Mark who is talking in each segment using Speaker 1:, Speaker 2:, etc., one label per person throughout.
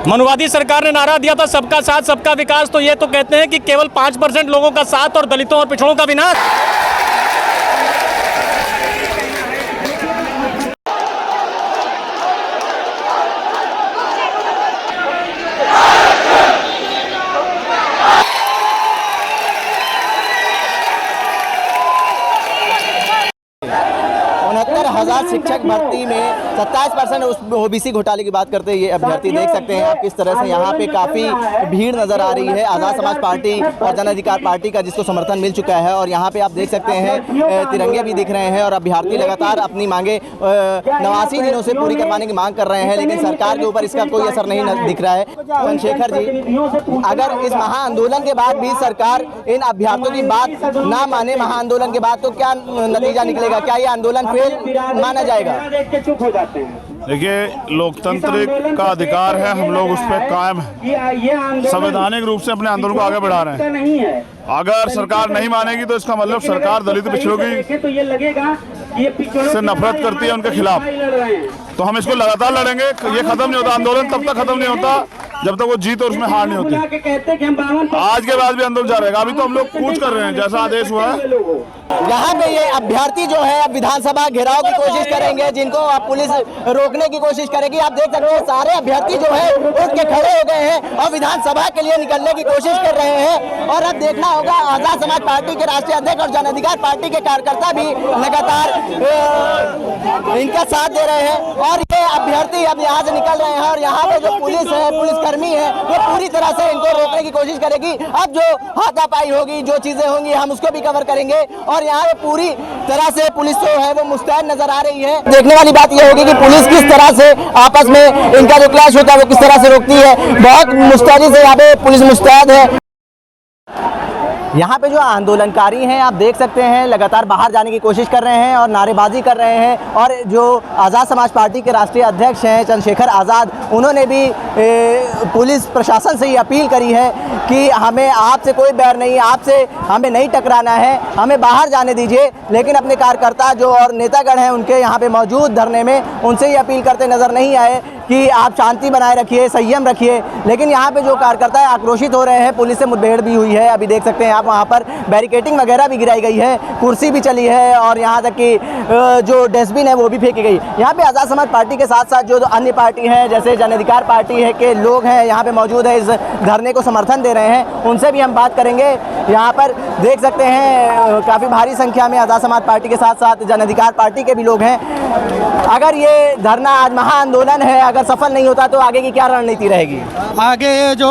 Speaker 1: मनुवादी सरकार ने नारा दिया था सबका साथ सबका विकास, तो ये तो कहते हैं कि केवल 5% लोगों का साथ और दलितों और पिछड़ों का विनाश।
Speaker 2: शिक्षक भर्ती में 27% ओबीसी घोटाले की बात करते हैं ये अभ्यर्थी। देख सकते हैं आप किस तरह से यहाँ पे काफ़ी भीड़ नज़र आ रही है। आज़ाद समाज पार्टी और जन अधिकार पार्टी का जिसको समर्थन मिल चुका है, और यहाँ पे आप देख सकते हैं तिरंगे भी दिख रहे हैं। और अभ्यर्थी लगातार अपनी मांगे 89 दिनों से पूरी करवाने की मांग कर रहे हैं, लेकिन सरकार के ऊपर इसका कोई असर नहीं दिख रहा है। चंद्रशेखर जी, अगर इस महाआंदोलन के बाद भी सरकार इन अभ्यर्थियों की बात ना माने महाआंदोलन के बाद, तो क्या नतीजा निकलेगा? क्या ये आंदोलन फेल माना जाएगा?
Speaker 3: देखिए, लोकतंत्र का अधिकार है, हम लोग उस पर कायम हैं, संवैधानिक रूप से अपने आंदोलन को आगे बढ़ा रहे हैं। अगर सरकार नहीं मानेगी तो इसका मतलब सरकार दलित पिछड़ों की से नफरत करती है, उनके खिलाफ। तो हम इसको लगातार लड़ेंगे। ये खत्म नहीं होता, आंदोलन तब तक खत्म नहीं होता जब तक वो जीत और उसमें हार नहीं होती। आज के बाद भी आंदोलन जारी रहेगा। अभी तो हम लोग कूच कर रहे हैं, जैसा आदेश हुआ है।
Speaker 2: यहाँ पे ये अभ्यर्थी जो है अब विधानसभा घेराव की कोशिश करेंगे, जिनको अब पुलिस रोकने की कोशिश करेगी। आप देख सकते हैं सारे अभ्यर्थी जो है उठ के खड़े हो गए हैं और विधानसभा के लिए निकलने की कोशिश कर रहे हैं। और अब देखना होगा, आजाद समाज पार्टी के राष्ट्रीय अध्यक्ष और जन अधिकार पार्टी के कार्यकर्ता भी लगातार इनका साथ दे रहे हैं। और ये अभ्यर्थी अब यहाँ से निकल रहे हैं, और यहाँ पे जो पुलिस है, पुलिसकर्मी है, वो पूरी तरह से इनको रोकने की कोशिश करेगी। अब जो हाथापाई होगी, जो चीजें होंगी, हम उसको भी कवर करेंगे। और यहाँ पे पूरी तरह से पुलिस जो है वो मुस्तैद नजर आ रही है। देखने वाली बात ये होगी कि पुलिस किस तरह से आपस में इनका जो क्लैश होता है वो किस तरह से रोकती है। बहुत मुस्तैदी से यहाँ पे पुलिस मुस्तैद है। यहाँ पे जो आंदोलनकारी हैं आप देख सकते हैं लगातार बाहर जाने की कोशिश कर रहे हैं और नारेबाजी कर रहे हैं। और जो आज़ाद समाज पार्टी के राष्ट्रीय अध्यक्ष हैं चंद्रशेखर आज़ाद, उन्होंने भी पुलिस प्रशासन से ये अपील करी है कि हमें आपसे कोई बैर नहीं, आपसे हमें नहीं टकराना है, हमें बाहर जाने दीजिए। लेकिन अपने कार्यकर्ता जो और नेतागण हैं उनके यहाँ पे मौजूद धरने में उनसे ये अपील करते नज़र नहीं आए कि आप शांति बनाए रखिए, संयम रखिए। लेकिन यहाँ पे जो कार्यकर्ता आक्रोशित हो रहे हैं, पुलिस से मुठभेड़ भी हुई है। अभी देख सकते हैं आप वहाँ पर बैरिकेटिंग वगैरह भी गिराई गई है, कुर्सी भी चली है, और यहाँ तक कि जो डस्टबिन है वो भी फेंकी गई। यहाँ पे आज़ाद समाज पार्टी के साथ साथ जो अन्य पार्टी हैं, जैसे जन अधिकार पार्टी है के लोग हैं यहाँ पे मौजूद है, इस धरने को समर्थन दे रहे हैं। उनसे भी हम बात करेंगे। यहाँ पर देख सकते हैं काफ़ी भारी संख्या में आज़ाद समाज पार्टी के साथ साथ जन अधिकार पार्टी के भी लोग हैं। अगर ये धरना आज महाआंदोलन है, अगर सफल नहीं होता तो आगे की क्या रणनीति रहेगी?
Speaker 4: आगे ये जो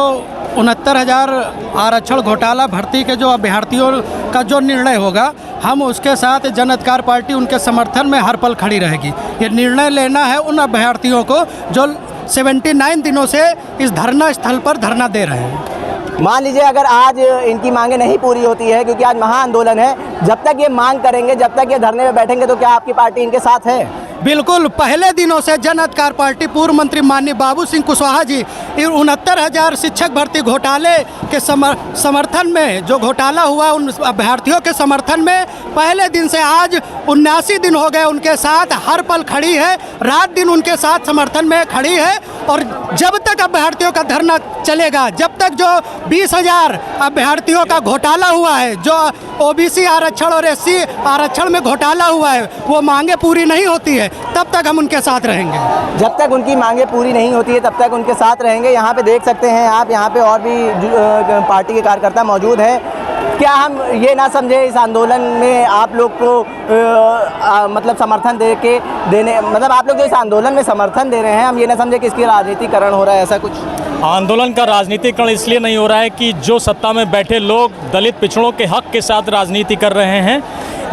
Speaker 4: 69,000 आरक्षण घोटाला भर्ती के जो अभ्यर्थियों का जो निर्णय होगा, हम उसके साथ जन अधिकार पार्टी उनके समर्थन में हर पल खड़ी रहेगी। ये निर्णय लेना है उन अभ्यर्थियों को जो 79 दिनों से इस धरना स्थल पर धरना दे रहे हैं।
Speaker 2: मान लीजिए अगर आज इनकी मांगे नहीं पूरी होती है, क्योंकि आज महाआंदोलन है, जब तक ये मांग करेंगे, जब तक ये धरने में बैठेंगे, तो क्या आपकी पार्टी इनके साथ है?
Speaker 4: बिल्कुल। पहले दिनों से जन अधिकार पार्टी पूर्व मंत्री माननीय बाबू सिंह कुशवाहा जी 69,000 शिक्षक भर्ती घोटाले के समर्थन में, जो घोटाला हुआ उन अभ्यर्थियों के समर्थन में पहले दिन से आज 79 दिन हो गए उनके साथ हर पल खड़ी है, रात दिन उनके साथ समर्थन में खड़ी है। और जब तक अभ्यर्थियों का धरना चलेगा, जब तक जो 20,000 अभ्यर्थियों का घोटाला हुआ है, जो ओबीसी आरक्षण और एससी आरक्षण में घोटाला हुआ है, वो मांगे पूरी नहीं होती है, तब तक हम उनके साथ रहेंगे।
Speaker 2: जब तक उनकी मांगे पूरी नहीं होती है तब तक उनके साथ रहेंगे। यहाँ पे देख सकते हैं आप, यहाँ पे और भी पार्टी के कार्यकर्ता मौजूद हैं। क्या हम ये ना समझे इस आंदोलन में आप लोग को मतलब समर्थन मतलब आप लोग जो इस आंदोलन में समर्थन दे रहे हैं, हम ये ना समझे कि इसकी राजनीतिकरण हो रहा है, ऐसा कुछ?
Speaker 1: आंदोलन का राजनीतिकरण इसलिए नहीं हो रहा है कि जो सत्ता में बैठे लोग दलित पिछड़ों के हक के साथ राजनीति कर रहे हैं,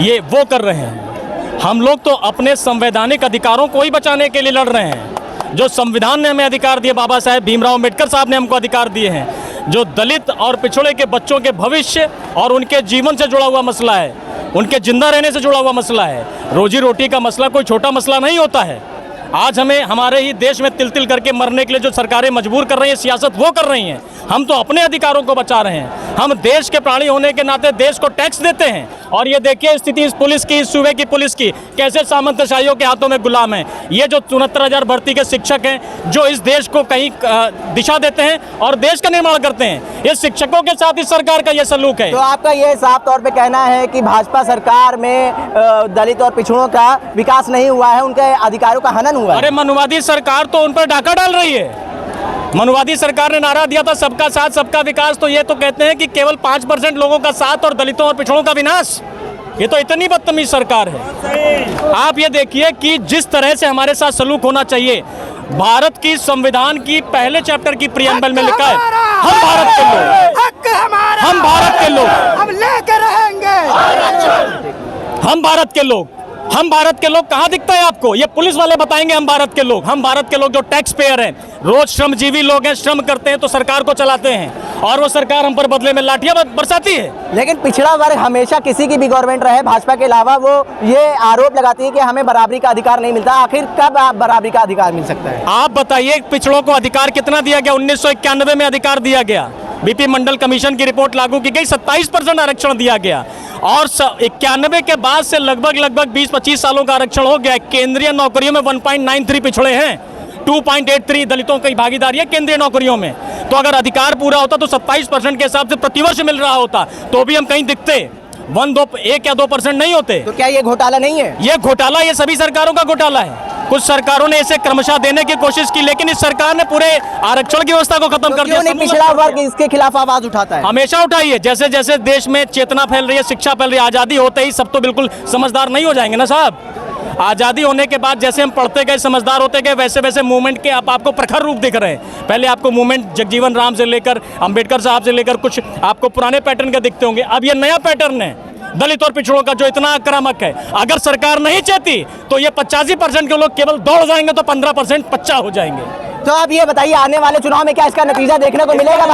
Speaker 1: ये वो कर रहे हैं। हम लोग तो अपने संवैधानिक अधिकारों को ही बचाने के लिए लड़ रहे हैं। जो संविधान ने हमें अधिकार दिए, बाबा साहेब भीमराव अम्बेडकर साहब ने हमको अधिकार दिए हैं, जो दलित और पिछड़े के बच्चों के भविष्य और उनके जीवन से जुड़ा हुआ मसला है, उनके जिंदा रहने से जुड़ा हुआ मसला है। रोजी रोटी का मसला कोई छोटा मसला नहीं होता है। आज हमें हमारे ही देश में तिल तिल करके मरने के लिए जो सरकारें मजबूर कर रही हैं, सियासत वो कर रही हैं। हम तो अपने अधिकारों को बचा रहे हैं। हम देश के प्राणी होने के नाते देश को टैक्स देते हैं, और ये देखिए स्थिति इस पुलिस की, इस सूबे की पुलिस की, कैसे सामंतशाहियों के हाथों में गुलाम है। ये जो 69,000 भर्ती के शिक्षक हैं जो इस देश को कहीं दिशा देते हैं और देश का निर्माण करते हैं, ये शिक्षकों के साथ इस सरकार का ये सलूक है।
Speaker 2: तो आपका ये साफ तौर पे कहना है कि भाजपा सरकार में दलित और पिछड़ों का विकास नहीं हुआ है, उनके अधिकारों का हनन हुआ है।
Speaker 1: अरे मनुवादी सरकार तो उन पर डाका डाल रही है। मनुवादी सरकार ने नारा दिया था सबका साथ सबका विकास, तो ये तो कहते हैं कि केवल 5% लोगों का साथ और दलितों और पिछड़ों का विनाश। ये तो इतनी बदतमीज सरकार है। आप ये देखिए कि जिस तरह से हमारे साथ सलूक होना चाहिए, भारत की संविधान की पहले चैप्टर की प्रियम्बल में लिखा है हम भारत के लोग, हम भारत के लोग,
Speaker 4: हम लेकर रहेंगे।
Speaker 1: हम भारत के लोग, हम भारत के लोग कहाँ दिखता है आपको? ये पुलिस वाले बताएंगे हम भारत के लोग। हम भारत के लोग जो टैक्स पेयर हैं, रोज श्रमजीवी लोग हैं, श्रम करते हैं तो सरकार को चलाते हैं, और वो सरकार हम पर बदले में लाठियां बरसाती है।
Speaker 2: लेकिन पिछड़ा वर्ग हमेशा किसी की भी गवर्नमेंट रहे भाजपा के अलावा, वो ये आरोप लगाती है कि हमें बराबरी का अधिकार नहीं मिलता। आखिर कब बराबरी का अधिकार मिल सकता है?
Speaker 1: आप बताइए पिछड़ों को अधिकार कितना दिया गया? 1991 में अधिकार दिया गया। बीपी मंडल कमीशन की रिपोर्ट लागू की गई, 27% आरक्षण दिया गया, और 91 के बाद से लगभग 20-25 सालों का आरक्षण हो गया। केंद्रीय नौकरियों में 1.93 पिछड़े हैं, 2.83 दलितों की भागीदारी है केंद्रीय नौकरियों में। तो अगर अधिकार पूरा होता तो 27% के हिसाब से प्रतिवर्ष मिल रहा होता, तो भी हम कहीं दिखते 1 या 2% नहीं होते।
Speaker 2: तो क्या ये घोटाला नहीं है?
Speaker 1: ये घोटाला, ये सभी सरकारों का घोटाला है। कुछ सरकारों ने इसे क्रमशः देने की कोशिश की, लेकिन इस सरकार ने पूरे आरक्षण की व्यवस्था को खत्म कर दिया।
Speaker 2: क्यों नहीं पिछड़ा वर्ग इसके खिलाफ आवाज उठाता है?
Speaker 1: हमेशा उठाई है। जैसे जैसे देश में चेतना फैल रही है, शिक्षा फैल रही है, आज़ादी होते ही सब तो बिल्कुल समझदार नहीं हो जाएंगे ना साहब। आज़ादी होने के बाद जैसे हम पढ़ते गए, समझदार होते गए, वैसे वैसे मूवमेंट के आपको प्रखर रूप दिख रहे हैं। पहले आपको मूवमेंट जगजीवन राम से लेकर अंबेडकर साहब से लेकर कुछ आपको पुराने पैटर्न के दिखते होंगे। अब ये नया पैटर्न है दलित और पिछड़ों का जो इतना आक्रामक है। अगर सरकार नहीं चाहती तो ये 85% के लोग केवल दौड़ जाएंगे, तो 15% पच्चा हो जाएंगे।
Speaker 2: तो अब ये बताइए, आने वाले चुनाव में क्या इसका नतीजा देखने को मिलेगा?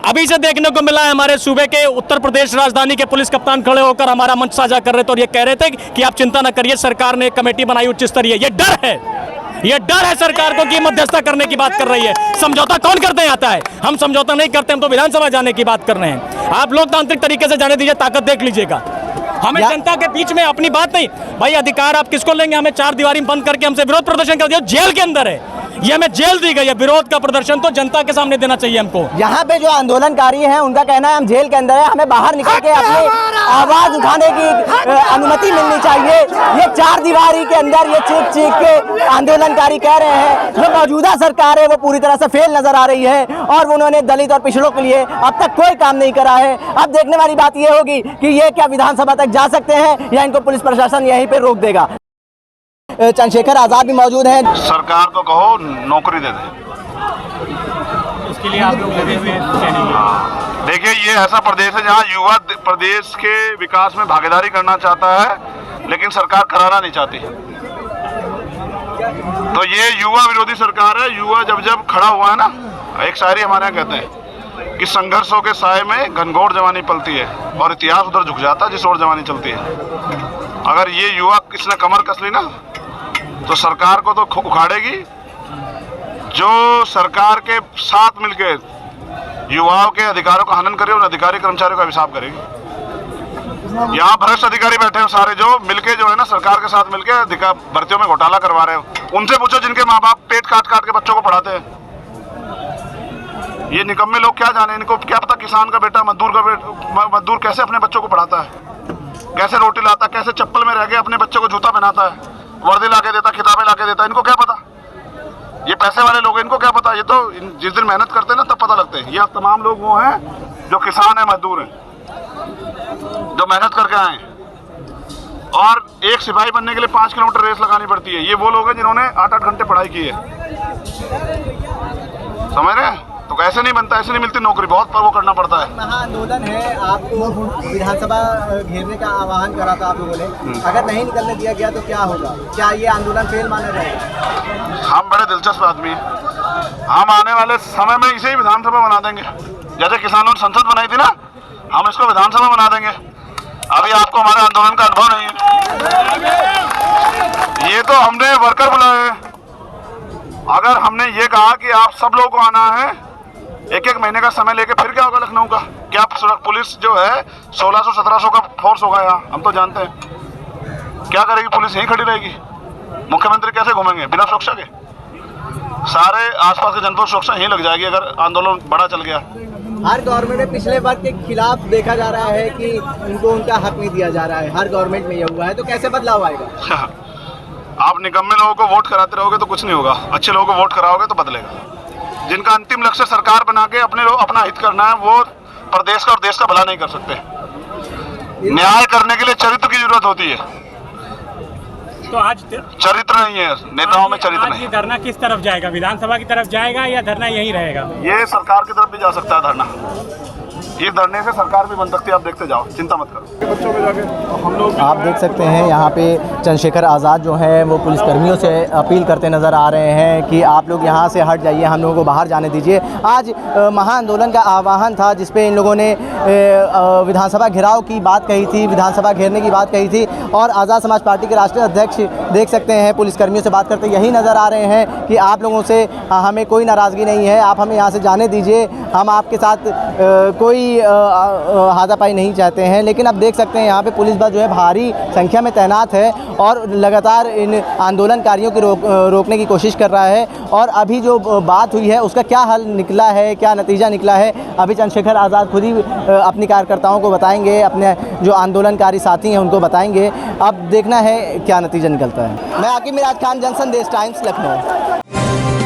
Speaker 1: अभी से देखने को मिला है। हमारे सूबे के उत्तर प्रदेश राजधानी के पुलिस कप्तान खड़े होकर हमारा मंच साझा कर रहे थे और ये कह रहे थे कि आप चिंता न करिए, सरकार ने एक कमेटी बनाई उच्च स्तरीय। ये डर है सरकार को कि मध्यस्थता करने की बात कर रही है। समझौता कौन करते आता है? हम समझौता नहीं करते, हम तो विधानसभा जाने की बात कर रहे हैं। आप लोकतांत्रिक तरीके से जाने दीजिए, ताकत देख लीजिएगा। हमें जनता के बीच में अपनी बात नहीं भाई, अधिकार आप किसको लेंगे? हमें 4 दीवारी बंद करके हमसे विरोध प्रदर्शन कर दिया, जेल के अंदर है। ये हमें जेल दी गई है। विरोध का प्रदर्शन तो जनता के सामने देना चाहिए हमको।
Speaker 2: यहाँ पे जो आंदोलनकारी हैं उनका कहना है हम जेल के अंदर है, हमें बाहर निकल के अपनी आवाज उठाने की अनुमति मिलनी चाहिए। ये 4 दीवारी के अंदर ये चीख के आंदोलनकारी कह रहे हैं जो मौजूदा सरकार है वो पूरी तरह से फेल नजर आ रही है, और उन्होंने दलित और पिछड़ों के लिए अब तक कोई काम नहीं करा है। अब देखने वाली बात ये होगी कि ये क्या विधानसभा तक जा सकते हैं या इनको पुलिस प्रशासन यहीं पे रोक देगा। चंद्रशेखर आजाद भी मौजूद हैं।
Speaker 3: सरकार को कहो नौकरी दे दे।
Speaker 1: उसके लिए आप लोग लगे हुए हैं।
Speaker 3: देखिए, ये ऐसा प्रदेश है जहाँ युवा प्रदेश के विकास में भागीदारी करना चाहता है, लेकिन सरकार कराना नहीं चाहती। तो ये युवा विरोधी सरकार है। युवा जब खड़ा हुआ है ना, एक शायरी हमारे यहाँ कहते हैं कि संघर्षों के साए में घनघोर जवानी पलती है और इतिहास उधर झुक जाता है जिस ओर जवानी चलती है। अगर ये युवा किसने कमर कस ली ना, तो सरकार को तो उखाड़ेगी। जो सरकार के साथ मिलकर युवाओं के अधिकारों का हनन करे, उन अधिकारी कर्मचारियों का हिसाब करेगी। यहाँ भ्रष्ट अधिकारी बैठे हैं सारे, जो मिलके जो है ना सरकार के साथ मिलके भर्तियों में घोटाला करवा रहे हो। उनसे पूछो जिनके माँ बाप पेट काट काट के बच्चों को पढ़ाते हैं। ये निकम्मे लोग क्या जाने, इनको क्या पता किसान का बेटा मजदूर कैसे अपने बच्चों को पढ़ाता है, कैसे रोटी लाता है, कैसे चप्पल में रह गए अपने बच्चे को जूता पहनाता है, वर्दी ला के देता, किताबें ला के देता। इनको क्या पता? ये पैसे वाले लोग, इनको क्या पता? ये तो जिस दिन मेहनत करते हैं ना तब पता लगते हैं। ये तमाम लोग वो हैं जो किसान हैं, मजदूर हैं, जो मेहनत करके आए हैं। और एक सिपाही बनने के लिए 5 किलोमीटर रेस लगानी पड़ती है। ये वो लोग हैं जिन्होंने 8-8 घंटे पढ़ाई की है, समझ रहे हैं? तो ऐसे नहीं बनता, ऐसे नहीं मिलती नौकरी, बहुत वो करना पड़ता है।
Speaker 2: महाआंदोलन है, आपको विधानसभा घेरने का आह्वान करा था आप लोगों ने, अगर नहीं निकलने दिया गया तो क्या होगा? क्या ये आंदोलन फेल माना जाएगा?
Speaker 3: हम बड़े दिलचस्प आदमी हैं। हम आने वाले समय में इसे ही विधानसभा बना देंगे। जैसे किसानों ने संसद बनाई थी ना, हम इसको विधानसभा बना देंगे। अभी आपको हमारे आंदोलन का अनुभव नहीं है। ये तो हमने वर्कर बुलाए हैं। अगर हमने ये कहा कि आप सब लोगों को आना है, 1-1 महीने का समय लेके, फिर क्या होगा लखनऊ का? क्या पुलिस जो है 1600-1700 का फोर्स होगा यहाँ, हम तो जानते हैं। क्या करेगी पुलिस? यहीं खड़ी रहेगी। मुख्यमंत्री कैसे घूमेंगे बिना सुरक्षा के? सारे आसपास के जनपद सुरक्षा यहीं लग जाएगी अगर आंदोलन बड़ा चल गया।
Speaker 2: हर गवर्नमेंट में पिछले वर्ग के खिलाफ देखा जा रहा है कि उनको उनका हक नहीं दिया जा रहा है, हर गवर्नमेंट में ये हुआ है, तो कैसे बदलाव आएगा?
Speaker 3: आप निकम्मे लोगों को वोट कराते रहोगे तो कुछ नहीं होगा, अच्छे लोगों को वोट कराओगे तो बदलेगा। जिनका अंतिम लक्ष्य सरकार बना के अपना हित करना है, वो प्रदेश का और देश का भला नहीं कर सकते। न्याय करने के लिए चरित्र की जरूरत होती है,
Speaker 1: तो आज
Speaker 3: चरित्र नहीं है नेताओं में, चरित्र
Speaker 1: आज
Speaker 3: नहीं।
Speaker 1: ये धरना किस तरफ जाएगा? विधानसभा की तरफ जाएगा या धरना यहीं रहेगा?
Speaker 3: ये सरकार की तरफ भी जा सकता है धरना। ये धरने से सरकार भी बन सकती है, आप देखते जाओ, चिंता मत करो। बच्चों में जाके हम लोग
Speaker 2: आप देख सकते हैं यहाँ पे चंद्रशेखर आज़ाद जो हैं वो पुलिसकर्मियों से अपील करते नज़र आ रहे हैं कि आप लोग यहाँ से हट जाइए, हम लोगों को बाहर जाने दीजिए। आज महाआंदोलन का आह्वान था जिसपे इन लोगों ने विधानसभा घेराव की बात कही थी, विधानसभा घेरने की बात कही थी। और आज़ाद समाज पार्टी के राष्ट्रीय अध्यक्ष देख सकते हैं पुलिसकर्मियों से बात करते यही नज़र आ रहे हैं कि आप लोगों से हमें कोई नाराज़गी नहीं है, आप हमें यहाँ से जाने दीजिए, हम आपके साथ कोई हाथापाई नहीं चाहते हैं। लेकिन अब देख सकते हैं यहाँ पे पुलिस बल जो है भारी संख्या में तैनात है और लगातार इन आंदोलनकारियों की रोकने की कोशिश कर रहा है। और अभी जो बात हुई है उसका क्या हल निकला है, क्या नतीजा निकला है, अभी चंद्रशेखर आज़ाद खुद ही अपनी कार्यकर्ताओं को बताएंगे, अपने जो आंदोलनकारी साथी हैं उनको बताएंगे। अब देखना है क्या नतीजा निकलता है। मैं आकिब मिराज खान, जनसंदेश टाइम्स, लखनऊ।